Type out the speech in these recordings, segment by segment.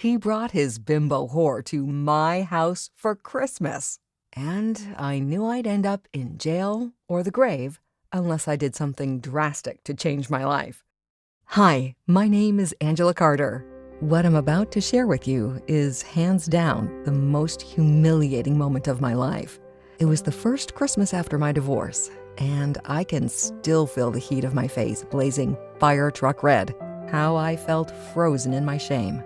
He brought his bimbo whore to my house for Christmas. And I knew I'd end up in jail or the grave unless I did something drastic to change my life. Hi, my name is Angela Carter. What I'm about to share with you is hands down the most humiliating moment of my life. It was the first Christmas after my divorce, and I can still feel the heat of my face blazing fire truck red, how I felt frozen in my shame.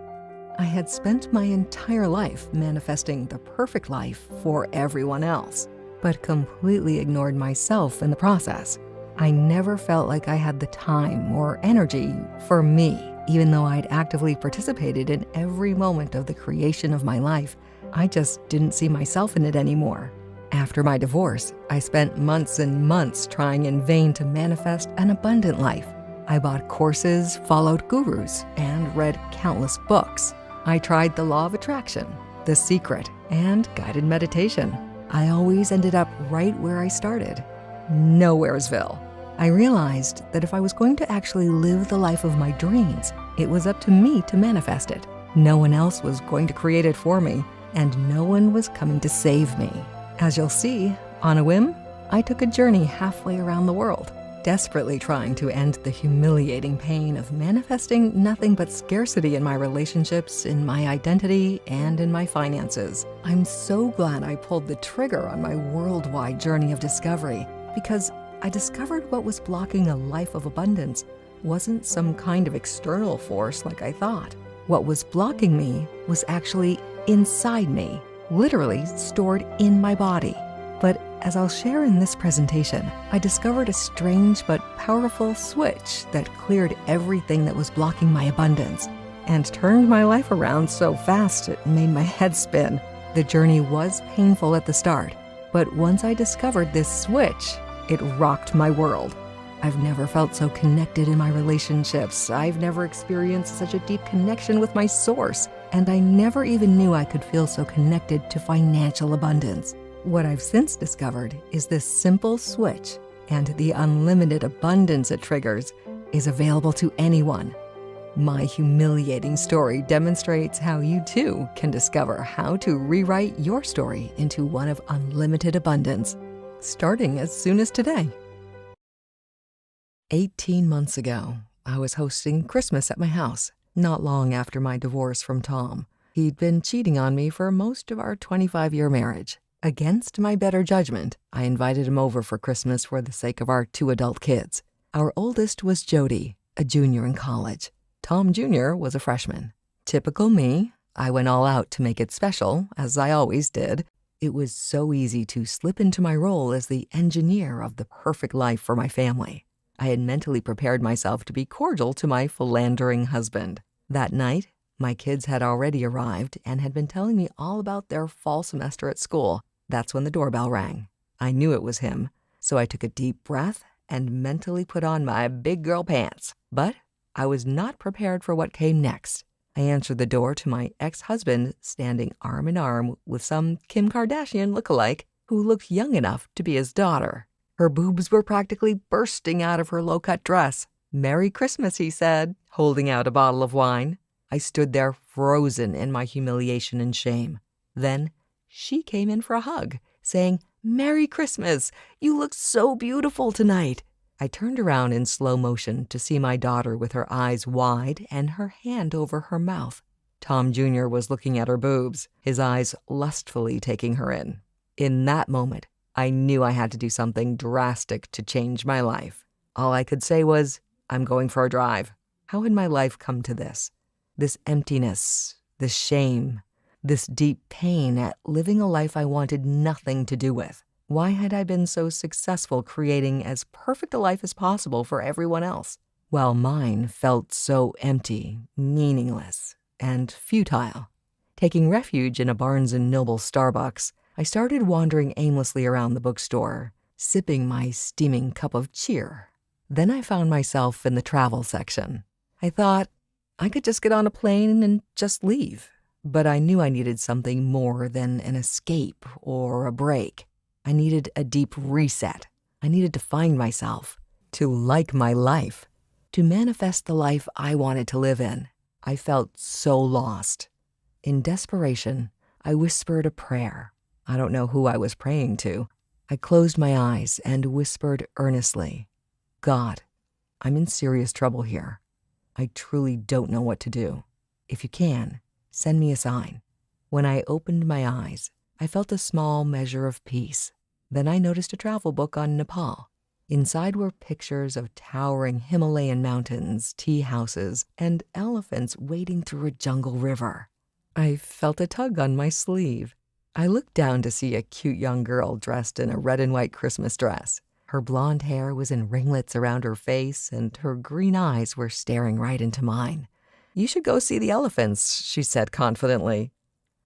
I had spent my entire life manifesting the perfect life for everyone else, but completely ignored myself in the process. I never felt like I had the time or energy for me, even though I'd actively participated in every moment of the creation of my life. I just didn't see myself in it anymore. After my divorce, I spent months and months trying in vain to manifest an abundant life. I bought courses, followed gurus, and read countless books. I tried the law of attraction, The Secret, and guided meditation. I always ended up right where I started, Nowheresville. I realized that if I was going to actually live the life of my dreams, it was up to me to manifest it. No one else was going to create it for me, and no one was coming to save me. As you'll see, on a whim, I took a journey halfway around the world, desperately trying to end the humiliating pain of manifesting nothing but scarcity in my relationships, in my identity, and in my finances. I'm so glad I pulled the trigger on my worldwide journey of discovery, because I discovered what was blocking a life of abundance wasn't some kind of external force like I thought. What was blocking me was actually inside me, literally stored in my body. But as I'll share in this presentation, I discovered a strange but powerful switch that cleared everything that was blocking my abundance and turned my life around so fast it made my head spin. The journey was painful at the start, but once I discovered this switch, it rocked my world. I've never felt so connected in my relationships. I've never experienced such a deep connection with my source, and I never even knew I could feel so connected to financial abundance. What I've since discovered is this simple switch, and the unlimited abundance it triggers is available to anyone. My humiliating story demonstrates how you too can discover how to rewrite your story into one of unlimited abundance, starting as soon as today. 18 months ago, I was hosting Christmas at my house, not long after my divorce from Tom. He'd been cheating on me for most of our 25-year marriage. Against my better judgment, I invited him over for Christmas for the sake of our 2 adult kids. Our oldest was Jody, a junior in college. Tom Jr. was a freshman. Typical me, I went all out to make it special, as I always did. It was so easy to slip into my role as the engineer of the perfect life for my family. I had mentally prepared myself to be cordial to my philandering husband. That night, my kids had already arrived and had been telling me all about their fall semester at school. That's when the doorbell rang. I knew it was him, so I took a deep breath and mentally put on my big girl pants. But I was not prepared for what came next. I answered the door to my ex-husband standing arm in arm with some Kim Kardashian lookalike who looked young enough to be his daughter. Her boobs were practically bursting out of her low-cut dress. "Merry Christmas," he said, holding out a bottle of wine. I stood there frozen in my humiliation and shame. Then she came in for a hug, saying, "Merry Christmas, you look so beautiful tonight." I turned around in slow motion to see my daughter with her eyes wide and her hand over her mouth. Tom Jr. was looking at her boobs, his eyes lustfully taking her in. In that moment, I knew I had to do something drastic to change my life. All I could say was, "I'm going for a drive." How had my life come to this? This emptiness, this shame, this deep pain at living a life I wanted nothing to do with. Why had I been so successful creating as perfect a life as possible for everyone else, while mine felt so empty, meaningless, and futile? Taking refuge in a Barnes & Noble Starbucks, I started wandering aimlessly around the bookstore, sipping my steaming cup of cheer. Then I found myself in the travel section. I thought I could just get on a plane and just leave. But I knew I needed something more than an escape or a break. I needed a deep reset. I needed to find myself, to like my life, to manifest the life I wanted to live in. I felt so lost. In desperation, I whispered a prayer. I don't know who I was praying to. I closed my eyes and whispered earnestly, God, I'm in serious trouble here. I truly don't know what to do. If you can, send me a sign. When I opened my eyes, I felt a small measure of peace. Then I noticed a travel book on Nepal. Inside were pictures of towering Himalayan mountains, tea houses, and elephants wading through a jungle river. I felt a tug on my sleeve. I looked down to see a cute young girl dressed in a red and white Christmas dress. Her blonde hair was in ringlets around her face, and her green eyes were staring right into mine. You should go see the elephants, she said confidently.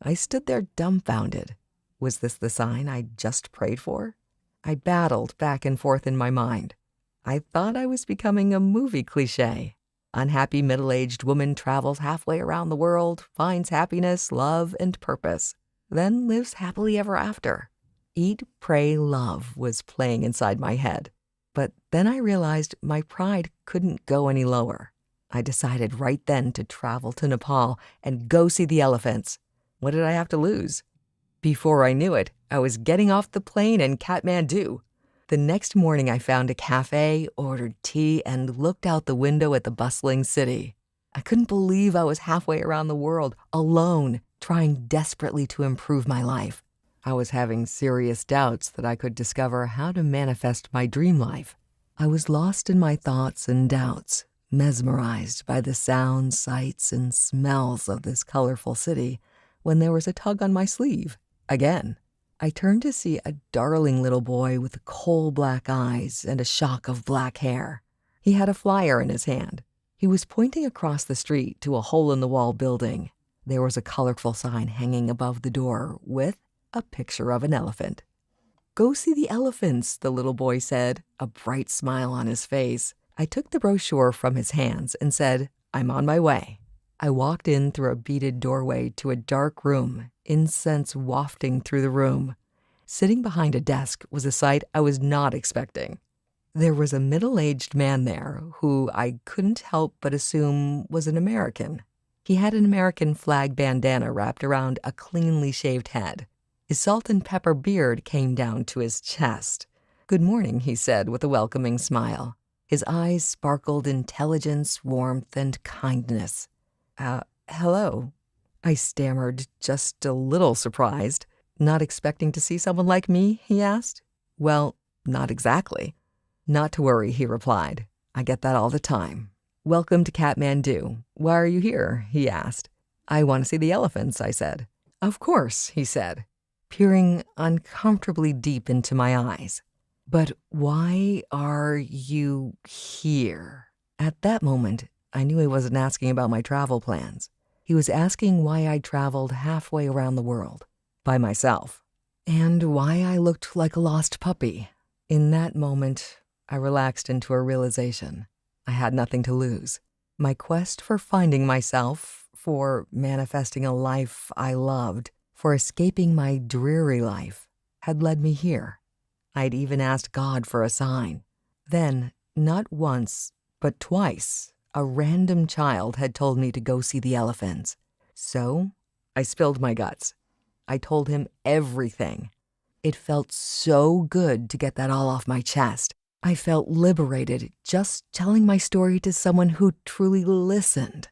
I stood there dumbfounded. Was this the sign I'd just prayed for? I battled back and forth in my mind. I thought I was becoming a movie cliché. Unhappy middle-aged woman travels halfway around the world, finds happiness, love, and purpose, then lives happily ever after. Eat, Pray, Love was playing inside my head. But then I realized my pride couldn't go any lower. I decided right then to travel to Nepal and go see the elephants. What did I have to lose? Before I knew it, I was getting off the plane in Kathmandu. The next morning I found a cafe, ordered tea, and looked out the window at the bustling city. I couldn't believe I was halfway around the world, alone, trying desperately to improve my life. I was having serious doubts that I could discover how to manifest my dream life. I was lost in my thoughts and doubts, mesmerized by the sounds, sights, and smells of this colorful city, when there was a tug on my sleeve. Again, I turned to see a darling little boy with coal black eyes and a shock of black hair. He had a flyer in his hand. He was pointing across the street to a hole-in-the-wall building. There was a colorful sign hanging above the door with a picture of an elephant. Go see the elephants, the little boy said, a bright smile on his face. I took the brochure from his hands and said, I'm on my way. I walked in through a beaded doorway to a dark room, incense wafting through the room. Sitting behind a desk was a sight I was not expecting. There was a middle-aged man there who I couldn't help but assume was an American. He had an American flag bandana wrapped around a cleanly shaved head. His salt and pepper beard came down to his chest. Good morning, he said with a welcoming smile. His eyes sparkled intelligence, warmth, and kindness. Hello, I stammered, just a little surprised. Not expecting to see someone like me, he asked. Well, not exactly. Not to worry, he replied. I get that all the time. Welcome to Kathmandu. Why are you here? He asked. I want to see the elephants, I said. Of course, he said, peering uncomfortably deep into my eyes. But why are you here? At that moment, I knew he wasn't asking about my travel plans. He was asking why I'd traveled halfway around the world, by myself, and why I looked like a lost puppy. In that moment, I relaxed into a realization. I had nothing to lose. My quest for finding myself, for manifesting a life I loved, for escaping my dreary life, had led me here. I'd even asked God for a sign. Then, not once, but twice, a random child had told me to go see the elephants. So, I spilled my guts. I told him everything. It felt so good to get that all off my chest. I felt liberated just telling my story to someone who truly listened.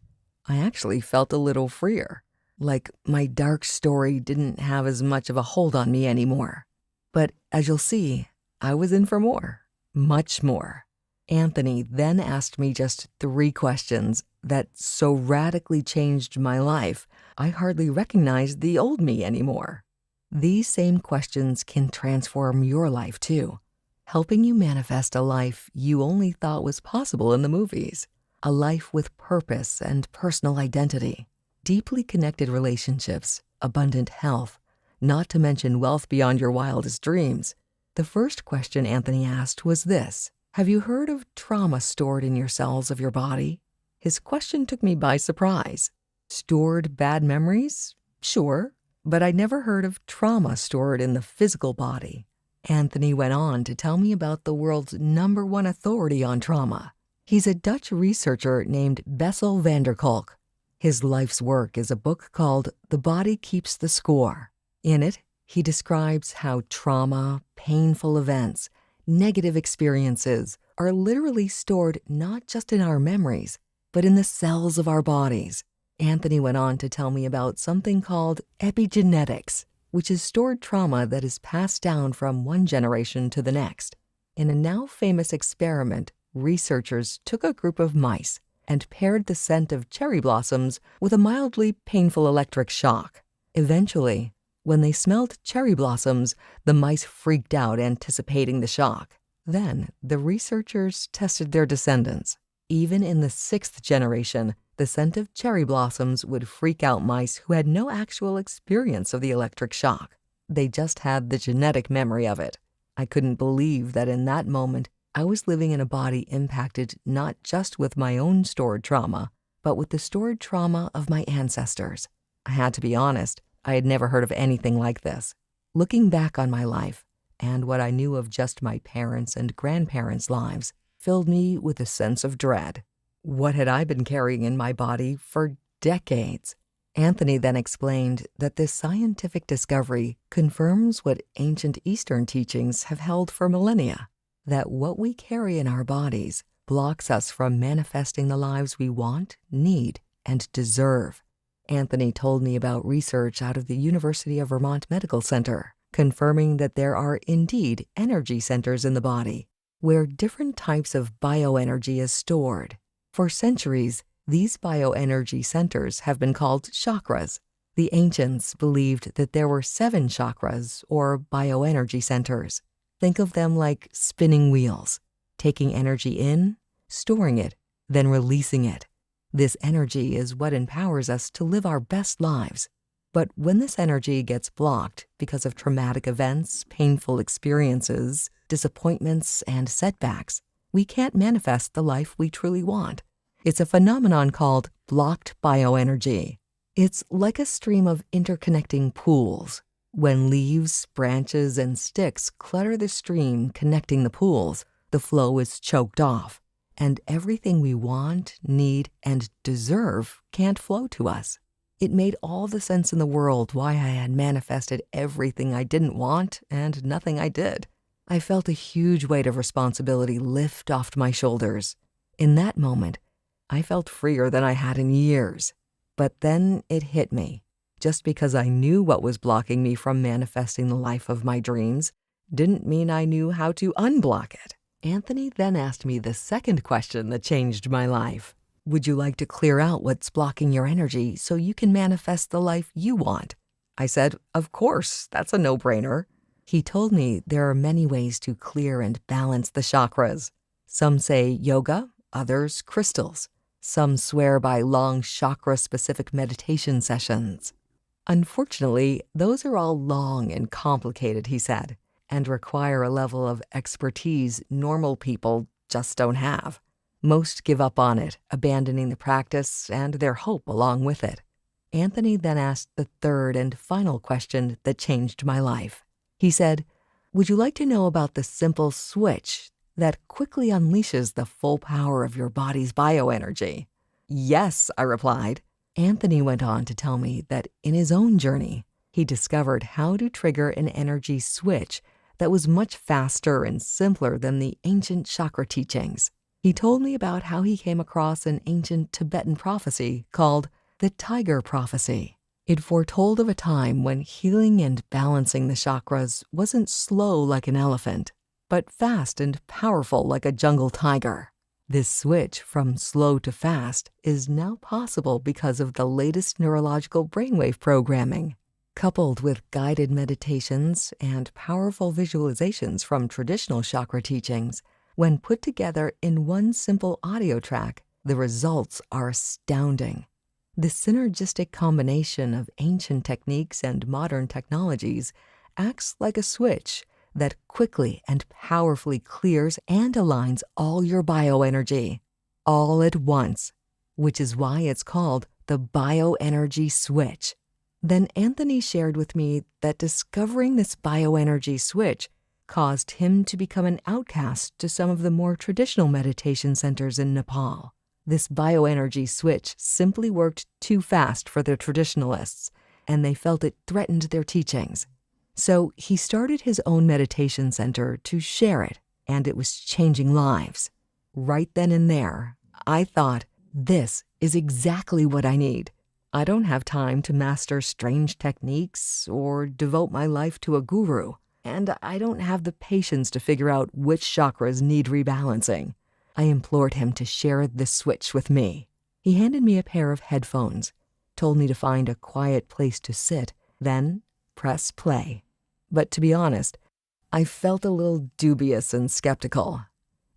I actually felt a little freer, like my dark story didn't have as much of a hold on me anymore. But as you'll see, I was in for more, much more. Anthony then asked me just 3 questions that so radically changed my life, I hardly recognized the old me anymore. These same questions can transform your life too, helping you manifest a life you only thought was possible in the movies, a life with purpose and personal identity, deeply connected relationships, abundant health, not to mention wealth beyond your wildest dreams. The first question Anthony asked was this: have you heard of trauma stored in your cells of your body? His question took me by surprise. Stored bad memories? Sure, but I'd never heard of trauma stored in the physical body. Anthony went on to tell me about the world's #1 authority on trauma. He's a Dutch researcher named Bessel van der Kolk. His life's work is a book called The Body Keeps the Score. In it, he describes how trauma, painful events, negative experiences are literally stored not just in our memories, but in the cells of our bodies. Anthony went on to tell me about something called epigenetics, which is stored trauma that is passed down from one generation to the next. In a now famous experiment, researchers took a group of mice and paired the scent of cherry blossoms with a mildly painful electric shock. Eventually, when they smelled cherry blossoms, the mice freaked out, anticipating the shock. Then, the researchers tested their descendants. Even in the 6th generation, the scent of cherry blossoms would freak out mice who had no actual experience of the electric shock. They just had the genetic memory of it. I couldn't believe that in that moment, I was living in a body impacted not just with my own stored trauma, but with the stored trauma of my ancestors. I had to be honest, I had never heard of anything like this. Looking back on my life, and what I knew of just my parents' and grandparents' lives, filled me with a sense of dread. What had I been carrying in my body for decades? Anthony then explained that this scientific discovery confirms what ancient Eastern teachings have held for millennia, that what we carry in our bodies blocks us from manifesting the lives we want, need, and deserve. Anthony told me about research out of the University of Vermont Medical Center, confirming that there are indeed energy centers in the body, where different types of bioenergy is stored. For centuries, these bioenergy centers have been called chakras. The ancients believed that there were 7 chakras, or bioenergy centers. Think of them like spinning wheels, taking energy in, storing it, then releasing it. This energy is what empowers us to live our best lives. But when this energy gets blocked because of traumatic events, painful experiences, disappointments, and setbacks, we can't manifest the life we truly want. It's a phenomenon called blocked bioenergy. It's like a stream of interconnecting pools. When leaves, branches, and sticks clutter the stream connecting the pools, the flow is choked off, and everything we want, need, and deserve can't flow to us. It made all the sense in the world why I had manifested everything I didn't want and nothing I did. I felt a huge weight of responsibility lift off my shoulders. In that moment, I felt freer than I had in years. But then it hit me. Just because I knew what was blocking me from manifesting the life of my dreams didn't mean I knew how to unblock it. Anthony then asked me the second question that changed my life. Would you like to clear out what's blocking your energy so you can manifest the life you want? I said, of course, that's a no-brainer. He told me there are many ways to clear and balance the chakras. Some say yoga, others crystals. Some swear by long chakra-specific meditation sessions. Unfortunately, those are all long and complicated, he said, and require a level of expertise normal people just don't have. Most give up on it, abandoning the practice and their hope along with it. Anthony then asked the third and final question that changed my life. He said, would you like to know about the simple switch that quickly unleashes the full power of your body's bioenergy? Yes, I replied. Anthony went on to tell me that in his own journey, he discovered how to trigger an energy switch that was much faster and simpler than the ancient chakra teachings. He told me about how he came across an ancient Tibetan prophecy called the Tiger Prophecy. It foretold of a time when healing and balancing the chakras wasn't slow like an elephant, but fast and powerful like a jungle tiger. This switch from slow to fast is now possible because of the latest neurological brainwave programming. Coupled with guided meditations and powerful visualizations from traditional chakra teachings, when put together in one simple audio track, the results are astounding. The synergistic combination of ancient techniques and modern technologies acts like a switch that quickly and powerfully clears and aligns all your bioenergy, all at once, which is why it's called the BioEnergy Switch. Then Anthony shared with me that discovering this bioenergy switch caused him to become an outcast to some of the more traditional meditation centers in Nepal. This bioenergy switch simply worked too fast for the traditionalists, and they felt it threatened their teachings. So he started his own meditation center to share it, and it was changing lives. Right then and there, I thought, this is exactly what I need. I don't have time to master strange techniques or devote my life to a guru, and I don't have the patience to figure out which chakras need rebalancing. I implored him to share this switch with me. He handed me a pair of headphones, told me to find a quiet place to sit, then press play. But to be honest, I felt a little dubious and skeptical.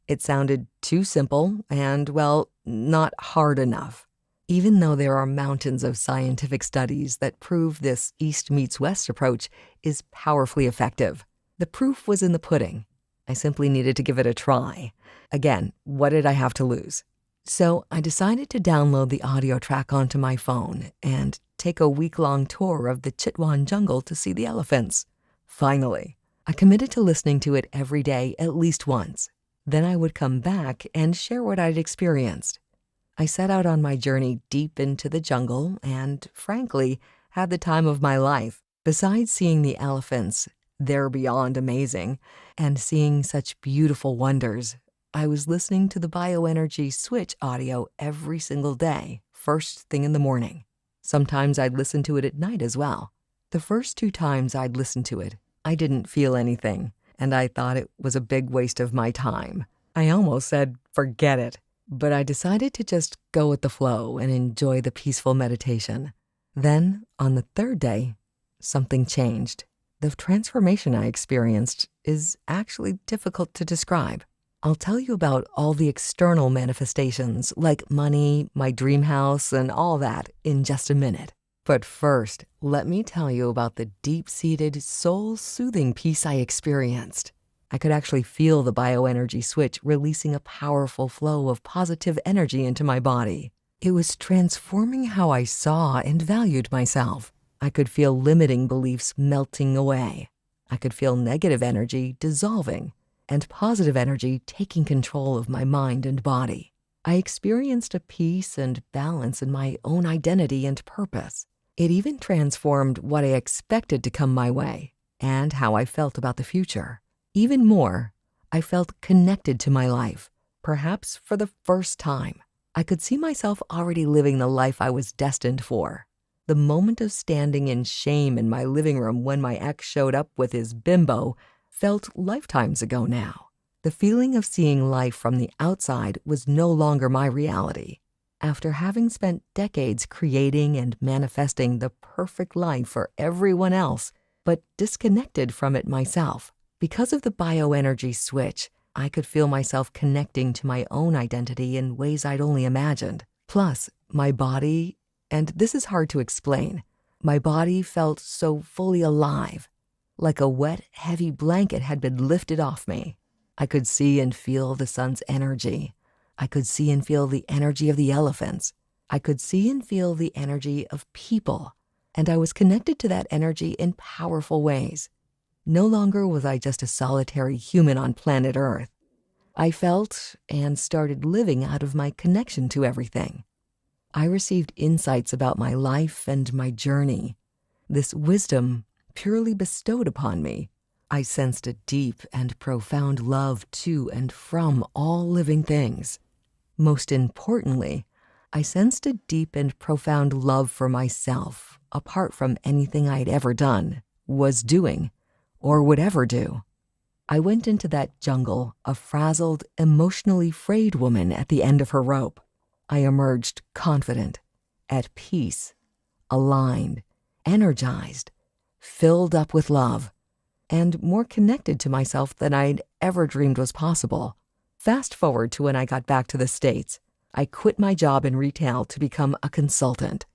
It sounded too simple and, well, not hard enough. Even though there are mountains of scientific studies that prove this East meets West approach is powerfully effective, the proof was in the pudding. I simply needed to give it a try. Again, what did I have to lose? So I decided to download the audio track onto my phone and take a week-long tour of the Chitwan jungle to see the elephants. Finally, I committed to listening to it every day at least once. Then I would come back and share what I'd experienced. I set out on my journey deep into the jungle and, frankly, had the time of my life. Besides seeing the elephants, they're beyond amazing, and seeing such beautiful wonders, I was listening to the bioenergy switch audio every single day, first thing in the morning. Sometimes I'd listen to it at night as well. The first 2 times I'd listened to it, I didn't feel anything, and I thought it was a big waste of my time. I almost said, forget it. But I decided to just go with the flow and enjoy the peaceful meditation. Then, on the 3rd day, something changed. The transformation I experienced is actually difficult to describe. I'll tell you about all the external manifestations, like money, my dream house, and all that in just a minute. But first, let me tell you about the deep-seated, soul-soothing peace I experienced. I could actually feel the bioenergy switch releasing a powerful flow of positive energy into my body. It was transforming how I saw and valued myself. I could feel limiting beliefs melting away. I could feel negative energy dissolving and positive energy taking control of my mind and body. I experienced a peace and balance in my own identity and purpose. It even transformed what I expected to come my way and how I felt about the future. Even more, I felt connected to my life, perhaps for the first time. I could see myself already living the life I was destined for. The moment of standing in shame in my living room when my ex showed up with his bimbo felt lifetimes ago now. The feeling of seeing life from the outside was no longer my reality. After having spent decades creating and manifesting the perfect life for everyone else, but disconnected from it myself, because of the bioenergy switch, I could feel myself connecting to my own identity in ways I'd only imagined. Plus, my body, and this is hard to explain, my body felt so fully alive, like a wet, heavy blanket had been lifted off me. I could see and feel the sun's energy. I could see and feel the energy of the elephants. I could see and feel the energy of people, and I was connected to that energy in powerful ways. No longer was I just a solitary human on planet Earth. I felt and started living out of my connection to everything. I received insights about my life and my journey. This wisdom purely bestowed upon me. I sensed a deep and profound love to and from all living things. Most importantly, I sensed a deep and profound love for myself, apart from anything I'd ever done, was doing, or would ever do. I went into that jungle a frazzled, emotionally frayed woman at the end of her rope. I emerged confident, at peace, aligned, energized, filled up with love, and more connected to myself than I'd ever dreamed was possible. Fast forward to when I got back to the States. I quit my job in retail to become a consultant.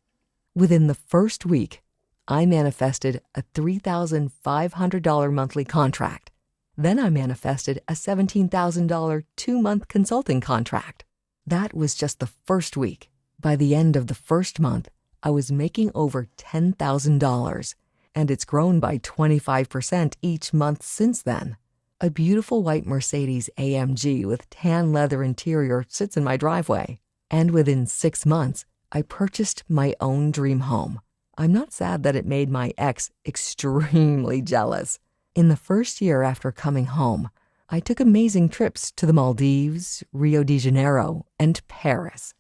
Within the first week, I manifested a $3,500 monthly contract. Then I manifested a $17,000 2-month consulting contract. That was just the first week. By the end of the first month, I was making over $10,000, and it's grown by 25% each month since then. A beautiful white Mercedes AMG with tan leather interior sits in my driveway. And within 6 months, I purchased my own dream home. I'm not sad that it made my ex extremely jealous. In the first year after coming home, I took amazing trips to the Maldives, Rio de Janeiro, and Paris.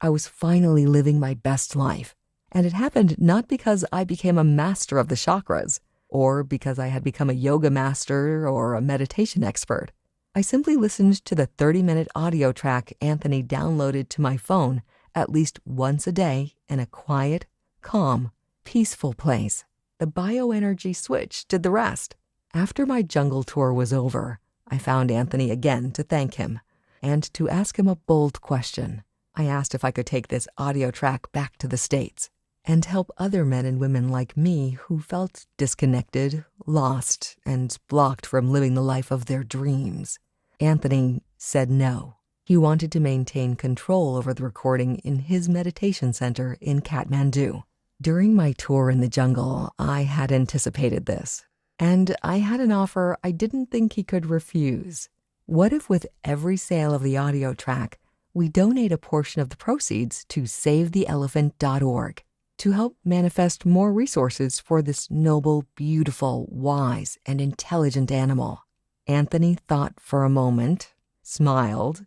I was finally living my best life, and it happened not because I became a master of the chakras, or because I had become a yoga master or a meditation expert. I simply listened to the 30-minute audio track Anthony downloaded to my phone at least once a day in a quiet, calm, peaceful place. The BioEnergy switch did the rest. After my jungle tour was over, I found Anthony again to thank him and to ask him a bold question. I asked if I could take this audio track back to the States and help other men and women like me who felt disconnected, lost, and blocked from living the life of their dreams. Anthony said no. He wanted to maintain control over the recording in his meditation center in Kathmandu. During my tour in the jungle, I had anticipated this, and I had an offer I didn't think he could refuse. What if with every sale of the audio track, we donate a portion of the proceeds to SaveTheElephant.org to help manifest more resources for this noble, beautiful, wise, and intelligent animal? Anthony thought for a moment, smiled,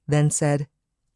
then said,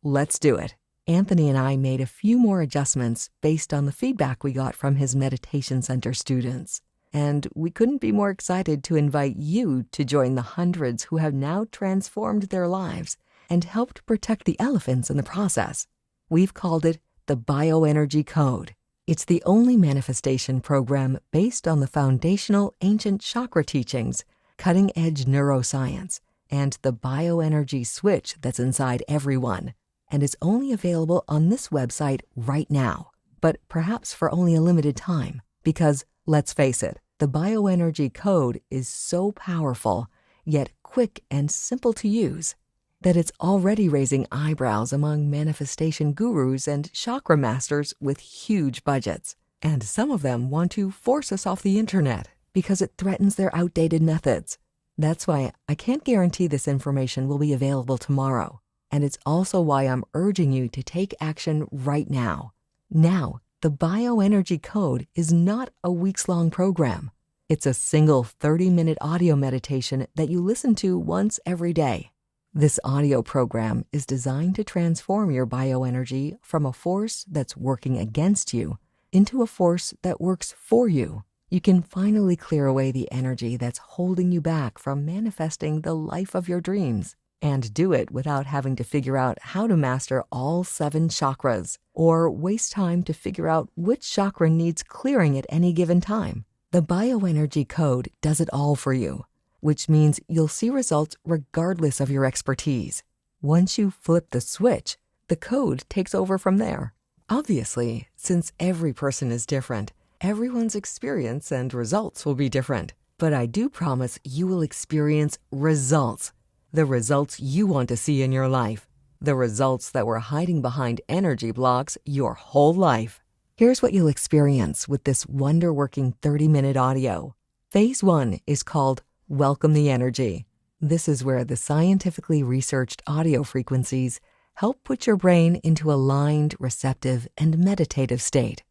"Let's do it." Anthony and I made a few more adjustments based on the feedback we got from his meditation center students. And we couldn't be more excited to invite you to join the hundreds who have now transformed their lives and helped protect the elephants in the process. We've called it the BioEnergy Code. It's the only manifestation program based on the foundational ancient chakra teachings, cutting-edge neuroscience, and the bioenergy switch that's inside everyone. And it's only available on this website right now, but perhaps for only a limited time, because let's face it, the BioEnergy Code is so powerful, yet quick and simple to use, that it's already raising eyebrows among manifestation gurus and chakra masters with huge budgets. And some of them want to force us off the internet because it threatens their outdated methods. That's why I can't guarantee this information will be available tomorrow. And it's also why I'm urging you to take action right now. Now, the BioEnergy Code is not a weeks-long program. It's a single 30-minute audio meditation that you listen to once every day. This audio program is designed to transform your bioenergy from a force that's working against you into a force that works for you. You can finally clear away the energy that's holding you back from manifesting the life of your dreams, and do it without having to figure out how to master all 7 chakras or waste time to figure out which chakra needs clearing at any given time. The BioEnergy Code does it all for you, which means you'll see results regardless of your expertise. Once you flip the switch, the code takes over from there. Obviously, since every person is different, everyone's experience and results will be different. But I do promise you will experience results. The results you want to see in your life. The results that were hiding behind energy blocks your whole life. Here's what you'll experience with this wonder-working 30-minute audio. Phase 1 is called Welcome the Energy. This is where the scientifically researched audio frequencies help put your brain into a aligned, receptive, and meditative state.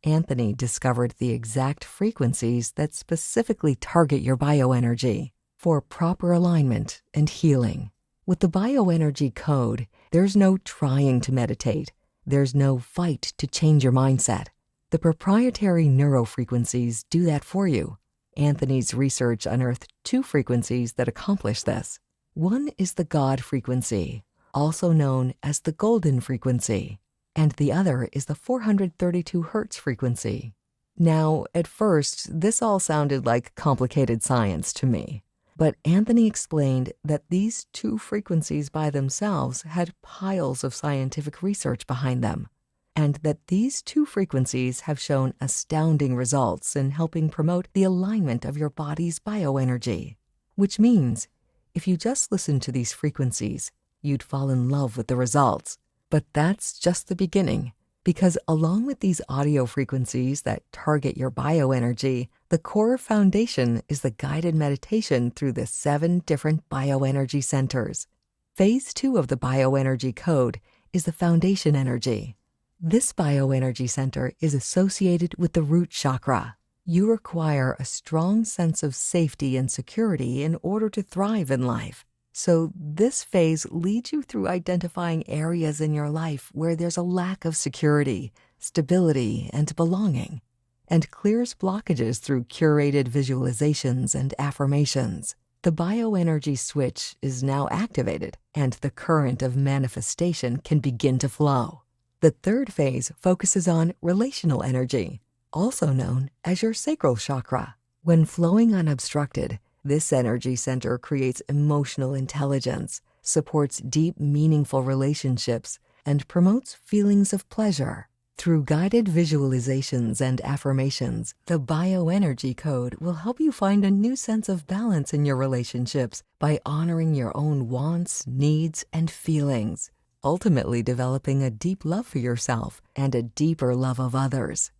Anthony discovered the exact frequencies that specifically target your bioenergy for proper alignment and healing. With the BioEnergy Code, there's no trying to meditate. There's no fight to change your mindset. The proprietary neurofrequencies do that for you. Anthony's research unearthed 2 frequencies that accomplish this. One is the God frequency, also known as the golden frequency, and the other is the 432 Hz frequency. Now, at first, this all sounded like complicated science to me. But Anthony explained that these 2 frequencies by themselves had piles of scientific research behind them, and that these 2 frequencies have shown astounding results in helping promote the alignment of your body's bioenergy. Which means, if you just listen to these frequencies, you'd fall in love with the results. But that's just the beginning, because along with these audio frequencies that target your bioenergy, the core foundation is the guided meditation through the 7 different bioenergy centers. Phase 2 of the BioEnergy Code is the foundation energy. This bioenergy center is associated with the root chakra. You require a strong sense of safety and security in order to thrive in life. So this phase leads you through identifying areas in your life where there's a lack of security, stability, and belonging, and clears blockages through curated visualizations and affirmations. The bioenergy switch is now activated, and the current of manifestation can begin to flow. The third phase focuses on relational energy, also known as your sacral chakra. When flowing unobstructed, this energy center creates emotional intelligence, supports deep, meaningful relationships, and promotes feelings of pleasure. Through guided visualizations and affirmations, the BioEnergy Code will help you find a new sense of balance in your relationships by honoring your own wants, needs, and feelings, ultimately developing a deep love for yourself and a deeper love of others.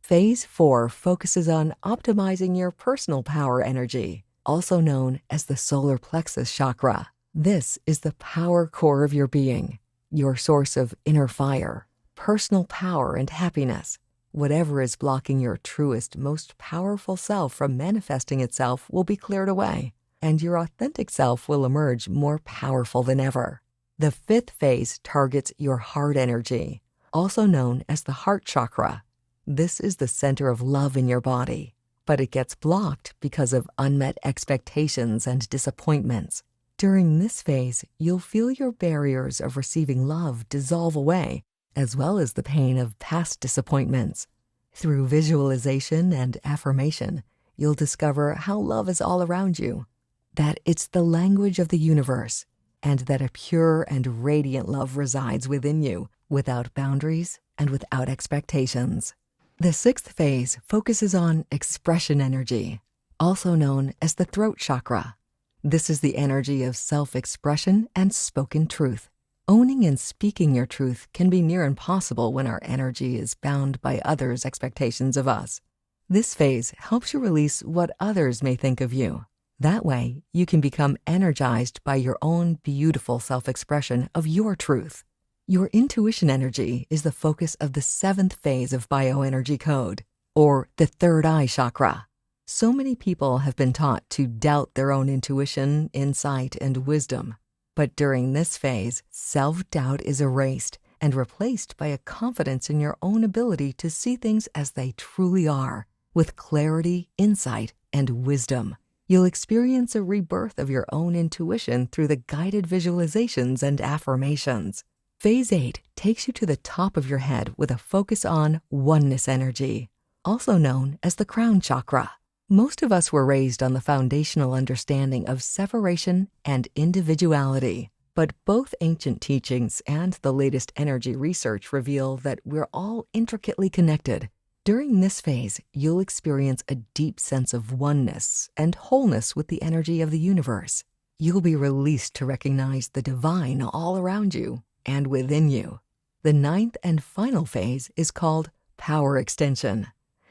Phase 4 focuses on optimizing your personal power energy, also known as the solar plexus chakra. This is the power core of your being, your source of inner fire, personal power, and happiness. Whatever is blocking your truest, most powerful self from manifesting itself will be cleared away, and your authentic self will emerge more powerful than ever. The fifth phase targets your heart energy, also known as the heart chakra. This is the center of love in your body, but it gets blocked because of unmet expectations and disappointments. During this phase, you'll feel your barriers of receiving love dissolve away, as well as the pain of past disappointments. Through visualization and affirmation, you'll discover how love is all around you, that it's the language of the universe, and that a pure and radiant love resides within you, without boundaries and without expectations. The sixth phase focuses on expression energy, also known as the throat chakra. This is the energy of self-expression and spoken truth. Owning and speaking your truth can be near impossible when our energy is bound by others' expectations of us. This phase helps you release what others may think of you. That way, you can become energized by your own beautiful self-expression of your truth. Your intuition energy is the focus of the seventh phase of BioEnergy Code, or the third eye chakra. So many people have been taught to doubt their own intuition, insight, and wisdom. But during this phase, self-doubt is erased and replaced by a confidence in your own ability to see things as they truly are, with clarity, insight, and wisdom. You'll experience a rebirth of your own intuition through the guided visualizations and affirmations. Phase 8 takes you to the top of your head with a focus on oneness energy, also known as the crown chakra. Most of us were raised on the foundational understanding of separation and individuality, but both ancient teachings and the latest energy research reveal that we're all intricately connected. During this phase, you'll experience a deep sense of oneness and wholeness with the energy of the universe. You'll be released to recognize the divine all around you and within you. The ninth and final phase is called power extension,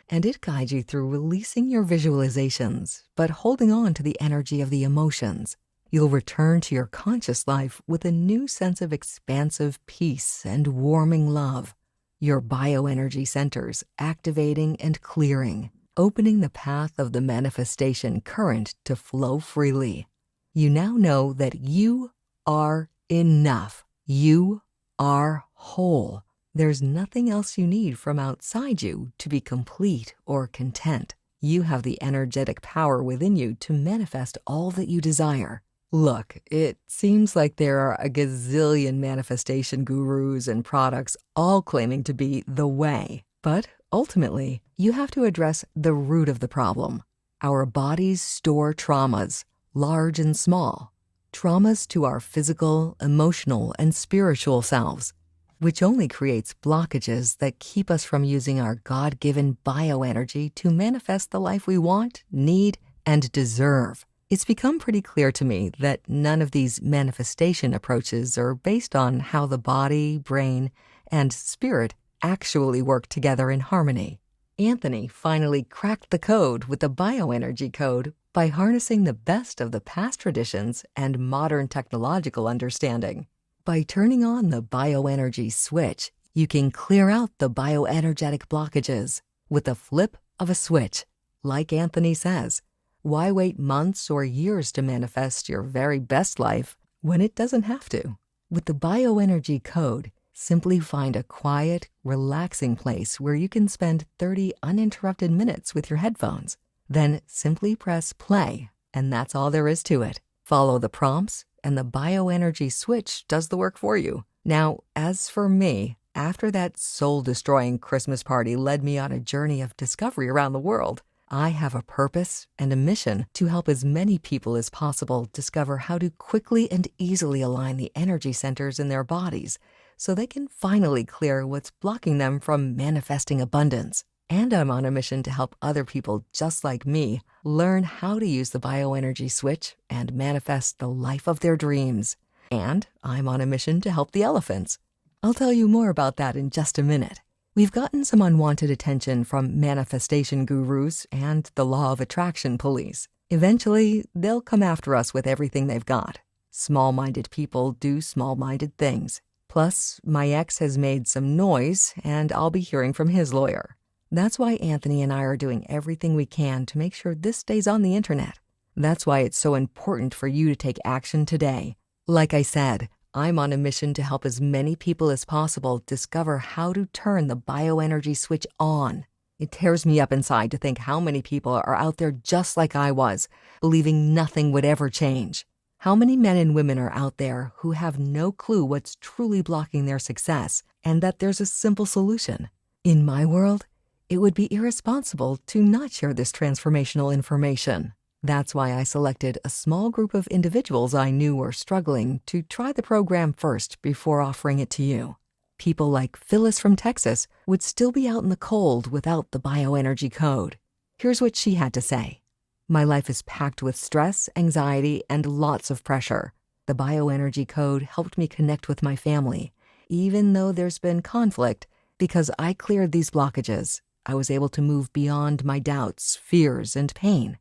and it guides you through releasing your visualizations, but holding on to the energy of the emotions. You'll return to your conscious life with a new sense of expansive peace and warming love. Your bioenergy centers activating and clearing, opening the path of the manifestation current to flow freely. You now know that you are enough. You are whole. There's nothing else you need from outside you to be complete or content. You have the energetic power within you to manifest all that you desire. Look, it seems like there are a gazillion manifestation gurus and products all claiming to be the way. But ultimately, you have to address the root of the problem. Our bodies store traumas, large and small. Traumas to our physical, emotional, and spiritual selves, which only creates blockages that keep us from using our God-given bioenergy to manifest the life we want, need, and deserve. It's become pretty clear to me that none of these manifestation approaches are based on how the body, brain, and spirit actually work together in harmony. Anthony finally cracked the code with the BioEnergy Code by harnessing the best of the past traditions and modern technological understanding. By turning on the BioEnergy switch, you can clear out the bioenergetic blockages with the flip of a switch. Like Anthony says, why wait months or years to manifest your very best life when it doesn't have to? With the BioEnergy Code, simply find a quiet, relaxing place where you can spend 30 uninterrupted minutes with your headphones. Then simply press play, and that's all there is to it. Follow the prompts, and the BioEnergy switch does the work for you. Now, as for me, after that soul-destroying Christmas party led me on a journey of discovery around the world, I have a purpose and a mission to help as many people as possible discover how to quickly and easily align the energy centers in their bodies so they can finally clear what's blocking them from manifesting abundance. And I'm on a mission to help other people just like me learn how to use the BioEnergy switch and manifest the life of their dreams. And I'm on a mission to help the elephants. I'll tell you more about that in just a minute. We've gotten some unwanted attention from manifestation gurus and the law of attraction police. Eventually, they'll come after us with everything they've got. Small-minded people do small-minded things. Plus, my ex has made some noise, and I'll be hearing from his lawyer. That's why Anthony and I are doing everything we can to make sure this stays on the internet. That's why it's so important for you to take action today. Like I said, I'm on a mission to help as many people as possible discover how to turn the BioEnergy switch on. It tears me up inside to think how many people are out there just like I was, believing nothing would ever change. How many men and women are out there who have no clue what's truly blocking their success and that there's a simple solution? In my world, it would be irresponsible to not share this transformational information. That's why I selected a small group of individuals I knew were struggling to try the program first before offering it to you. People like Phyllis from Texas would still be out in the cold without the BioEnergy Code. Here's what she had to say. My life is packed with stress, anxiety, and lots of pressure. The BioEnergy Code helped me connect with my family, even though there's been conflict, because I cleared these blockages. I was able to move beyond my doubts, fears, and pain.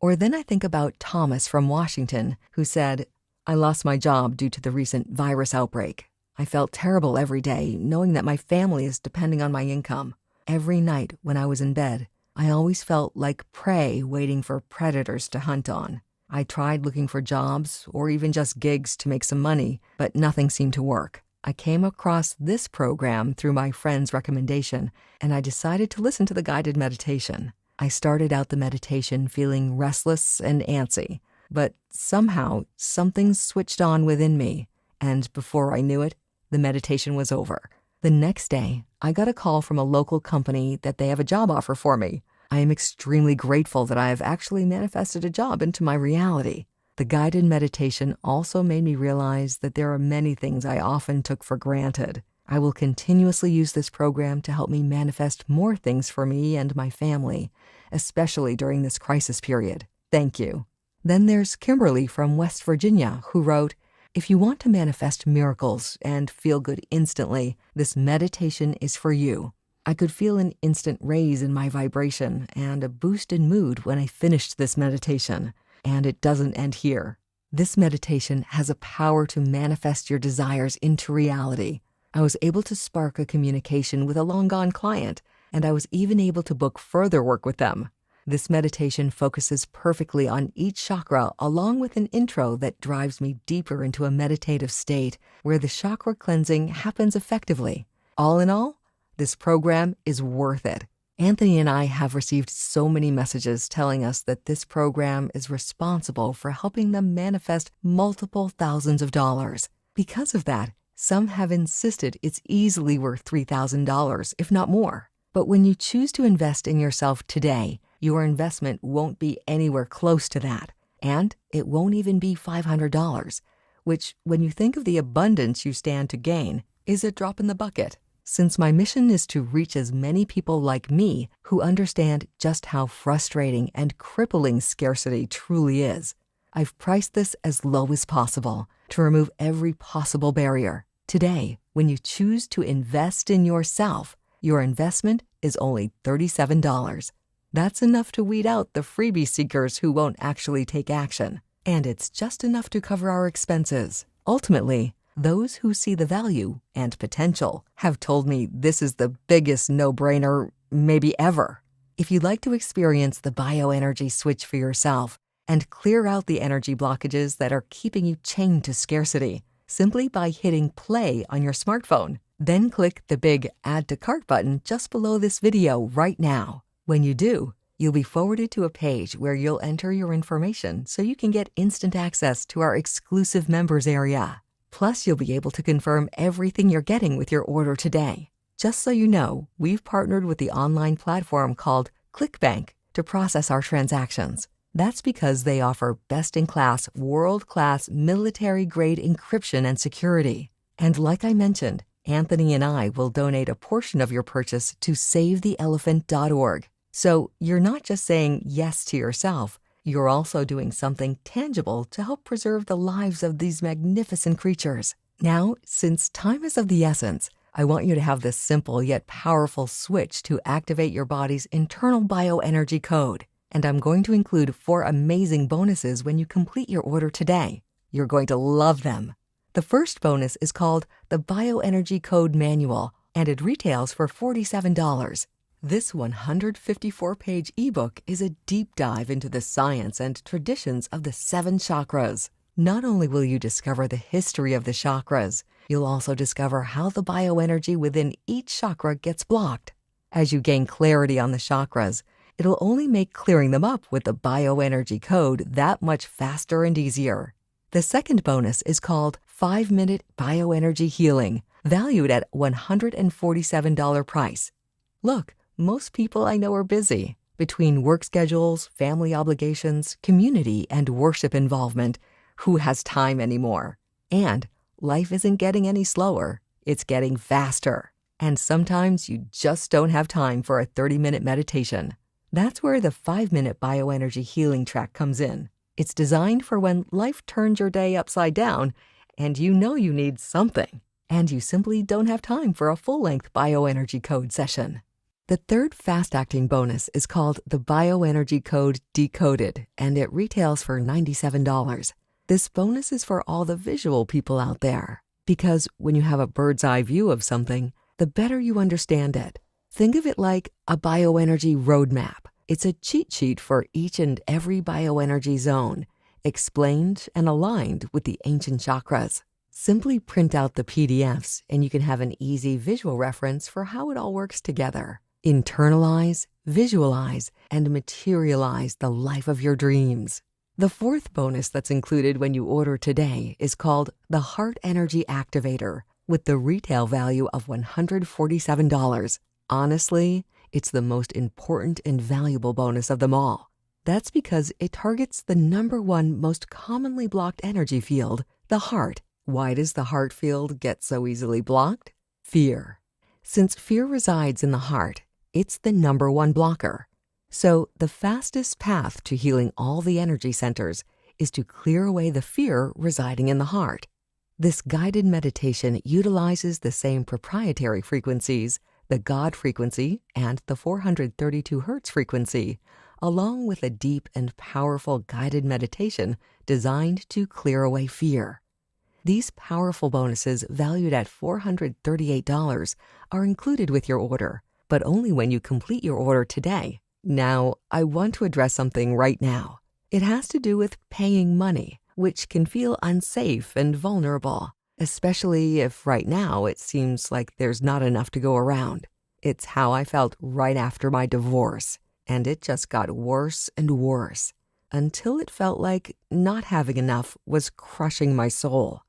Or then I think about Thomas from Washington, who said, I lost my job due to the recent virus outbreak. I felt terrible every day, knowing that my family is depending on my income. Every night when I was in bed, I always felt like prey waiting for predators to hunt on. I tried looking for jobs or even just gigs to make some money, but nothing seemed to work. I came across this program through my friend's recommendation, and I decided to listen to the guided meditation. I started out the meditation feeling restless and antsy, but somehow something switched on within me, and before I knew it, the meditation was over. The next day, I got a call from a local company that they have a job offer for me. I am extremely grateful that I have actually manifested a job into my reality. The guided meditation also made me realize that there are many things I often took for granted. I will continuously use this program to help me manifest more things for me and my family, especially during this crisis period. Thank you. Then there's Kimberly from West Virginia, who wrote, if you want to manifest miracles and feel good instantly, this meditation is for you. I could feel an instant raise in my vibration and a boost in mood when I finished this meditation. And it doesn't end here. This meditation has a power to manifest your desires into reality. I was able to spark a communication with a long-gone client, and I was even able to book further work with them. This meditation focuses perfectly on each chakra along with an intro that drives me deeper into a meditative state where the chakra cleansing happens effectively. All in all, this program is worth it. Anthony and I have received so many messages telling us that this program is responsible for helping them manifest multiple thousands of dollars. Because of that, some have insisted it's easily worth $3,000, if not more. But when you choose to invest in yourself today, your investment won't be anywhere close to that. And it won't even be $500, which, when you think of the abundance you stand to gain, is a drop in the bucket. Since my mission is to reach as many people like me who understand just how frustrating and crippling scarcity truly is, I've priced this as low as possible to remove every possible barrier. Today, when you choose to invest in yourself, your investment is only $37. That's enough to weed out the freebie seekers who won't actually take action. And it's just enough to cover our expenses. Ultimately, Those who see the value and potential have told me this is the biggest no-brainer maybe ever. If you'd like to experience the bioenergy switch for yourself and clear out the energy blockages that are keeping you chained to scarcity, simply by hitting play on your smartphone, then click the big Add to Cart button just below this video right now. When you do, you'll be forwarded to a page where you'll enter your information so you can get instant access to our exclusive members area. Plus, you'll be able to confirm everything you're getting with your order today. Just so you know, we've partnered with the online platform called ClickBank to process our transactions. That's because they offer best-in-class, world-class, military-grade encryption and security. And like I mentioned, Anthony and I will donate a portion of your purchase to SaveTheElephant.org. So you're not just saying yes to yourself, you're also doing something tangible to help preserve the lives of these magnificent creatures. Now, since time is of the essence, I want you to have this simple yet powerful switch to activate your body's internal bioenergy code. And I'm going to include 4 amazing bonuses when you complete your order today. You're going to love them. The first bonus is called the BioEnergy Code Manual, and it retails for $47. This 154-page ebook is a deep dive into the science and traditions of the 7 chakras. Not only will you discover the history of the chakras, you'll also discover how the bioenergy within each chakra gets blocked. As you gain clarity on the chakras, it'll only make clearing them up with the BioEnergy Code that much faster and easier. The second bonus is called 5-Minute Bioenergy Healing, valued at $147 price. Look, most people I know are busy. Between work schedules, family obligations, community, and worship involvement, who has time anymore? And life isn't getting any slower, it's getting faster. And sometimes you just don't have time for a 30-minute meditation. That's where the 5-Minute Bioenergy Healing track comes in. It's designed for when life turns your day upside down and you know you need something, and you simply don't have time for a full-length Bioenergy Code session. The third fast-acting bonus is called the BioEnergy Code Decoded, and it retails for $97. This bonus is for all the visual people out there, because when you have a bird's-eye view of something, the better you understand it. Think of it like a bioenergy roadmap. It's a cheat sheet for each and every bioenergy zone, explained and aligned with the ancient chakras. Simply print out the PDFs and you can have an easy visual reference for how it all works together. Internalize, visualize, and materialize the life of your dreams. The fourth bonus that's included when you order today is called the Heart Energy Activator, with the retail value of $147. Honestly, it's the most important and valuable bonus of them all. That's because it targets the #1 most commonly blocked energy field, the heart. Why does the heart field get so easily blocked? Fear. Since fear resides in the heart, it's the #1 blocker. So the fastest path to healing all the energy centers is to clear away the fear residing in the heart. This guided meditation utilizes the same proprietary frequencies, the God frequency and the 432 Hz frequency, along with a deep and powerful guided meditation designed to clear away fear. These powerful bonuses, valued at $438, are included with your order, but only when you complete your order today. Now, I want to address something right now. It has to do with paying money, which can feel unsafe and vulnerable, especially if right now it seems like there's not enough to go around. It's how I felt right after my divorce, and it just got worse and worse, until it felt like not having enough was crushing my soul.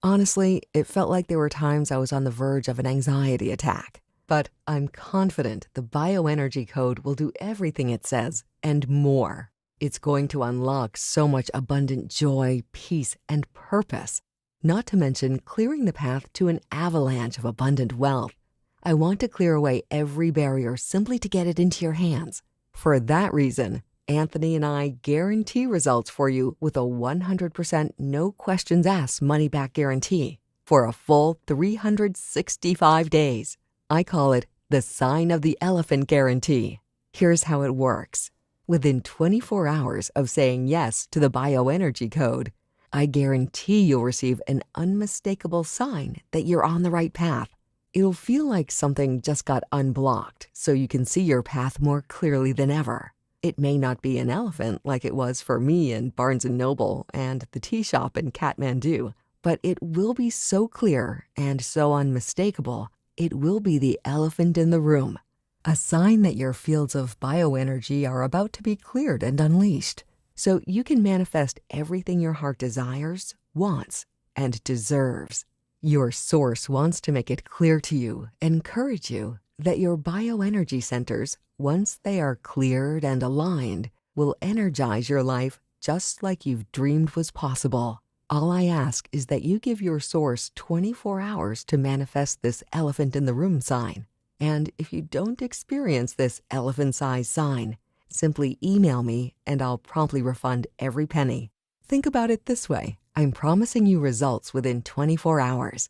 Honestly, it felt like there were times I was on the verge of an anxiety attack. But I'm confident the BioEnergy Code will do everything it says and more. It's going to unlock so much abundant joy, peace, and purpose, not to mention clearing the path to an avalanche of abundant wealth. I want to clear away every barrier simply to get it into your hands. For that reason, Anthony and I guarantee results for you with a 100% no questions asked money-back guarantee for a full 365 days. I call it the Sign of the Elephant Guarantee. Here's how it works. Within 24 hours of saying yes to the BioEnergy Code, I guarantee you'll receive an unmistakable sign that you're on the right path. It'll feel like something just got unblocked, so you can see your path more clearly than ever. It may not be an elephant like it was for me in Barnes & Noble and the tea shop in Kathmandu, but it will be so clear and so unmistakable, it will be the elephant in the room. A sign that your fields of bioenergy are about to be cleared and unleashed, so you can manifest everything your heart desires, wants, and deserves. Your source wants to make it clear to you, encourage you, that your bioenergy centers, once they are cleared and aligned, will energize your life just like you've dreamed was possible. All I ask is that you give your source 24 hours to manifest this elephant in the room sign. And if you don't experience this elephant-sized sign, simply email me and I'll promptly refund every penny. Think about it this way. I'm promising you results within 24 hours.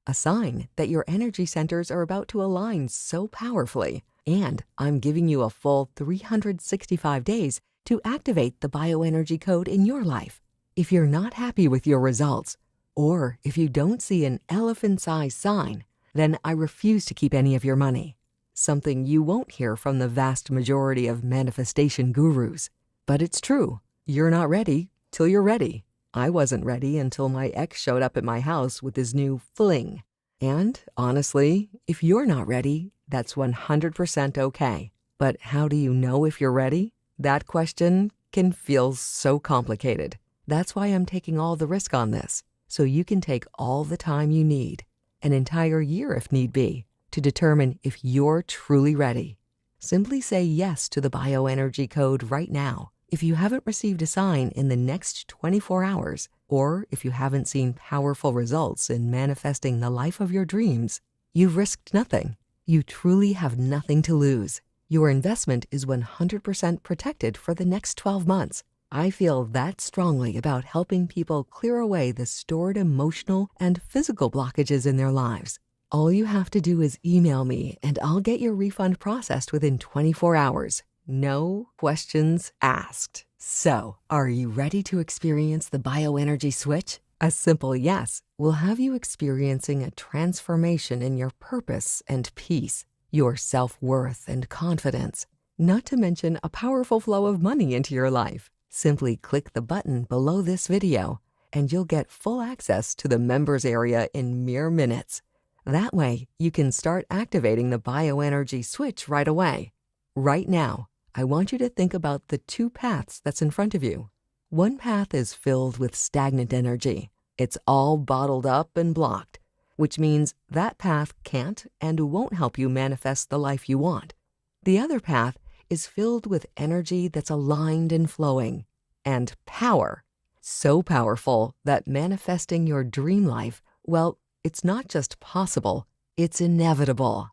A sign that your energy centers are about to align so powerfully. And I'm giving you a full 365 days to activate the BioEnergy Code in your life. If you're not happy with your results, or if you don't see an elephant-sized sign, then I refuse to keep any of your money. Something you won't hear from the vast majority of manifestation gurus. But it's true. You're not ready till you're ready. I wasn't ready until my ex showed up at my house with his new fling. And honestly, if you're not ready, that's 100% okay. But how do you know if you're ready? That question can feel so complicated. That's why I'm taking all the risk on this, so you can take all the time you need, an entire year if need be, to determine if you're truly ready. Simply say yes to the BioEnergy Code right now. If you haven't received a sign in the next 24 hours, or if you haven't seen powerful results in manifesting the life of your dreams, you've risked nothing. You truly have nothing to lose. Your investment is 100% protected for the next 12 months. I feel that strongly about helping people clear away the stored emotional and physical blockages in their lives. All you have to do is email me and I'll get your refund processed within 24 hours. No questions asked. So, are you ready to experience the bioenergy switch? A simple yes will have you experiencing a transformation in your purpose and peace, your self-worth and confidence, not to mention a powerful flow of money into your life. Simply click the button below this video and you'll get full access to the members area in mere minutes. That way, you can start activating the bioenergy switch right away. Right now, I want you to think about the two paths that's in front of you. One path is filled with stagnant energy. It's all bottled up and blocked, which means that path can't and won't help you manifest the life you want. The other path is filled with energy that's aligned and flowing, and power. So powerful that manifesting your dream life, well, it's not just possible, it's inevitable.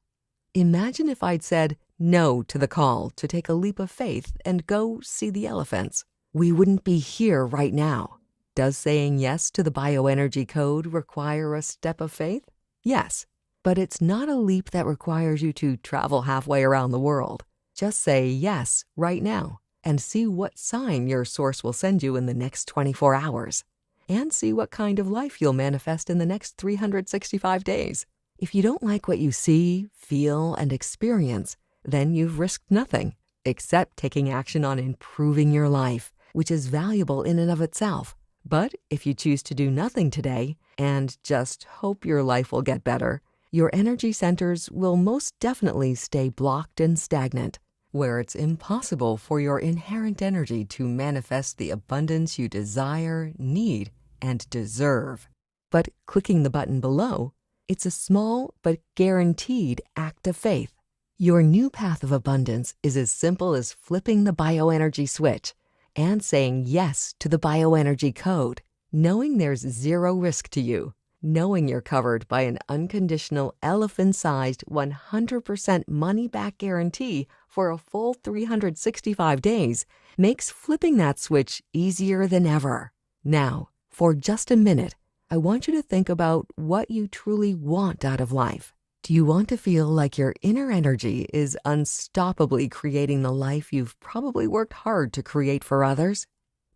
Imagine if I'd said no to the call to take a leap of faith and go see the elephants. We wouldn't be here right now. Does saying yes to the BioEnergy Code require a step of faith? Yes, but it's not a leap that requires you to travel halfway around the world. Just say yes right now and see what sign your source will send you in the next 24 hours. And see what kind of life you'll manifest in the next 365 days. If you don't like what you see, feel, and experience, then you've risked nothing except taking action on improving your life, which is valuable in and of itself. But if you choose to do nothing today and just hope your life will get better, your energy centers will most definitely stay blocked and stagnant, where it's impossible for your inherent energy to manifest the abundance you desire, need, and deserve. But clicking the button below, it's a small but guaranteed act of faith. Your new path of abundance is as simple as flipping the bioenergy switch and saying yes to the BioEnergy Code, knowing there's zero risk to you, knowing you're covered by an unconditional elephant-sized 100% money-back guarantee for a full 365 days makes flipping that switch easier than ever. Now, for just a minute, I want you to think about what you truly want out of life. Do you want to feel like your inner energy is unstoppably creating the life you've probably worked hard to create for others?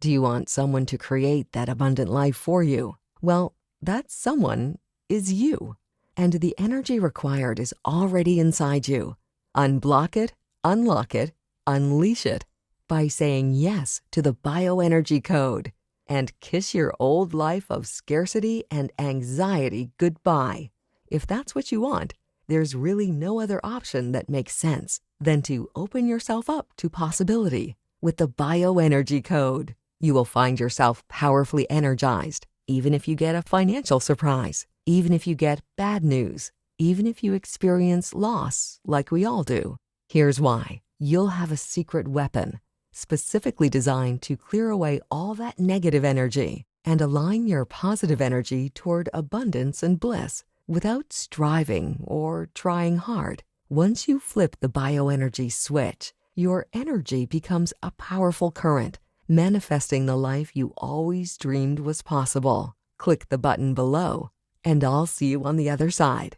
Do you want someone to create that abundant life for you? Well, that someone is you. And the energy required is already inside you. Unblock it, unlock it, unleash it by saying yes to the BioEnergy Code and kiss your old life of scarcity and anxiety goodbye. If that's what you want, there's really no other option that makes sense than to open yourself up to possibility with the BioEnergy Code. You will find yourself powerfully energized, even if you get a financial surprise, even if you get bad news, even if you experience loss like we all do. Here's why. You'll have a secret weapon, specifically designed to clear away all that negative energy and align your positive energy toward abundance and bliss without striving or trying hard. Once you flip the bioenergy switch, your energy becomes a powerful current, manifesting the life you always dreamed was possible. Click the button below, and I'll see you on the other side.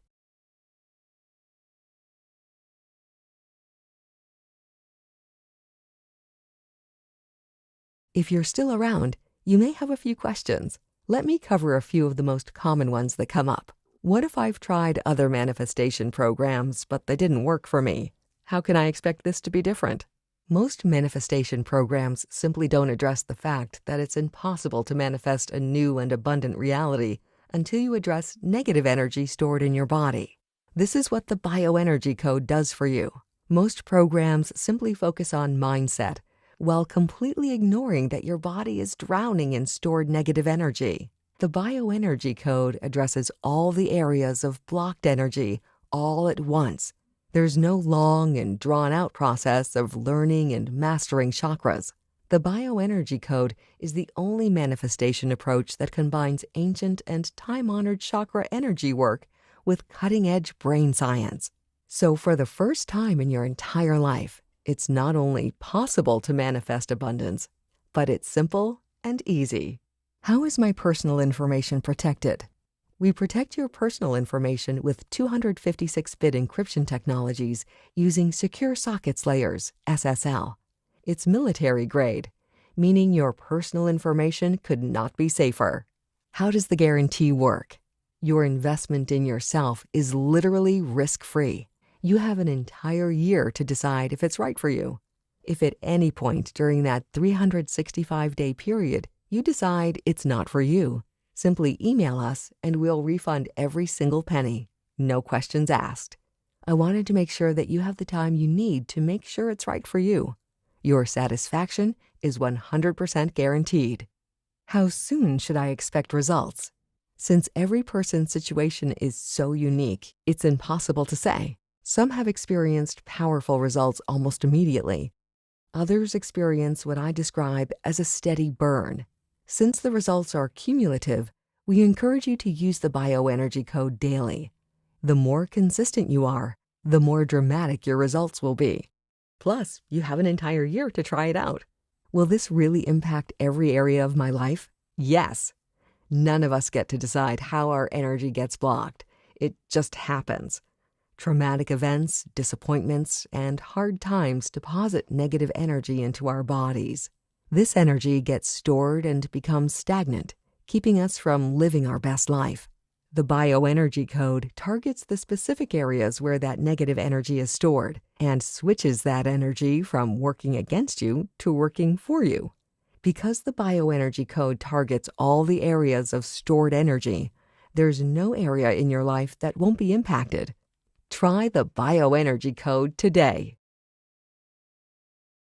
If you're still around, you may have a few questions. Let me cover a few of the most common ones that come up. What if I've tried other manifestation programs, but they didn't work for me? How can I expect this to be different? Most manifestation programs simply don't address the fact that it's impossible to manifest a new and abundant reality until you address negative energy stored in your body. This is what the BioEnergy Code does for you. Most programs simply focus on mindset, while completely ignoring that your body is drowning in stored negative energy. The BioEnergy Code addresses all the areas of blocked energy all at once. There's no long and drawn-out process of learning and mastering chakras. The BioEnergy Code is the only manifestation approach that combines ancient and time-honored chakra energy work with cutting-edge brain science. So for the first time in your entire life, it's not only possible to manifest abundance, but it's simple and easy. How is my personal information protected? We protect your personal information with 256-bit encryption technologies using Secure Sockets Layers, SSL. It's military grade, meaning your personal information could not be safer. How does the guarantee work? Your investment in yourself is literally risk-free. You have an entire year to decide if it's right for you. If at any point during that 365-day period you decide it's not for you, simply email us and we'll refund every single penny. No questions asked. I wanted to make sure that you have the time you need to make sure it's right for you. Your satisfaction is 100% guaranteed. How soon should I expect results? Since every person's situation is so unique, it's impossible to say. Some have experienced powerful results almost immediately. Others experience what I describe as a steady burn. Since the results are cumulative, we encourage you to use the BioEnergy Code daily. The more consistent you are, the more dramatic your results will be. Plus, you have an entire year to try it out. Will this really impact every area of my life? Yes. None of us get to decide how our energy gets blocked. It just happens. Traumatic events, disappointments, and hard times deposit negative energy into our bodies. This energy gets stored and becomes stagnant, keeping us from living our best life. The BioEnergy Code targets the specific areas where that negative energy is stored and switches that energy from working against you to working for you. Because the BioEnergy Code targets all the areas of stored energy, there's no area in your life that won't be impacted. Try the BioEnergy Code today.